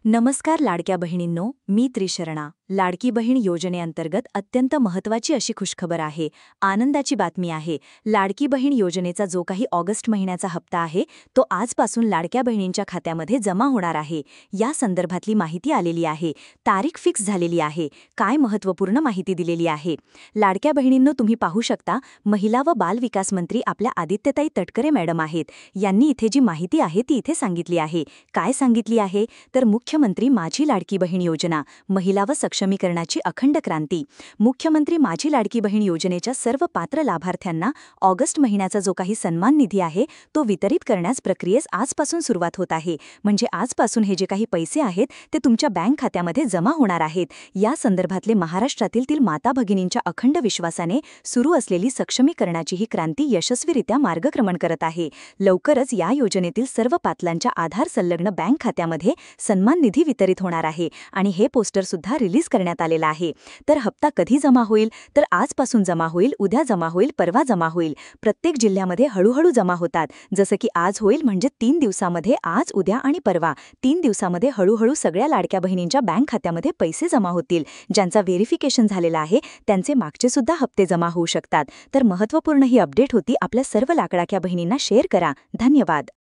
नमस्कार लाडक्या बहिणींनो, मी त्रिशरणा. लाडकी बहीण योजनेअंतर्गत अत्यंत महत्त्वाची अशी खुशखबर आहे, आनंदाची बातमी आहे. लाडकी बहीण योजनेचा जो काही ऑगस्ट महिन्याचा हप्ता आहे, तो आजपासून लाडक्या बहिणींच्या खात्यामध्ये जमा होणार आहे. या संदर्भातली माहिती आलेली आहे. तारीख फिक्स झालेली आहे. काय महत्त्वपूर्ण माहिती दिलेली आहे. लाडक्या बहिणींनो, तुम्ही पाहू शकता, महिला व बाल विकास मंत्री आपल्या आदित्यताई तटकरे मॅडम आहेत. यांनी इथे जी माहिती आहे ती इथे सांगितली आहे. काय सांगितली आहे? तर मुख्यमंत्री माझी लाडकी बहीण योजना, महिला व सक्षमीकरणाची अखंड क्रांती. मुख्यमंत्री माझी लाडकी बहीण योजनेच्या सर्व पात्र लाभार्थ्यांना ऑगस्ट महिन्याचा जो काही सन्मान निधी आहे तो वितरित करण्यास प्रक्रियेस आजपासून सुरुवात होत आहे. म्हणजे आजपासून हे जे काही पैसे आहेत ते तुमच्या बँक खात्यामध्ये जमा होणार आहेत. या संदर्भातले महाराष्ट्रातील माता भगिनींच्या अखंड विश्वासाने सुरू असलेली सक्षमीकरणाची ही क्रांती यशस्वीरित्या मार्गक्रमण करत आहे. लवकरच या योजनेतील सर्व पात्रांच्या आधार संलग्न बँक खात्यामध्ये सन्मान निधी वितरित होणार आहे आणि हे पोस्टर सुद्धा रिलीज करण्यात आलेला आहे. तर हप्ता कधी जमा होईल? तर आजपासून जमा होईल, उद्या जमा होईल, परवा जमा होईल. प्रत्येक जिल्ह्यामध्ये हळूहळू जमा होतात. जसं की आज होईल म्हणजे 3 दिवसामध्ये, आज, उद्या आणि परवा 3 दिवसामध्ये हळूहळू सगळ्या लाडक्या बहिणींच्या बँक खात्यामध्ये पैसे जमा होतील. ज्यांचा व्हेरिफिकेशन झालेला आहे त्यांचे मागचे सुद्धा हप्ते जमा होऊ शकतात. तर महत्त्वपूर्ण ही अपडेट होती. आपल्या सर्व लाडक्या बहिणींना शेअर करा. धन्यवाद.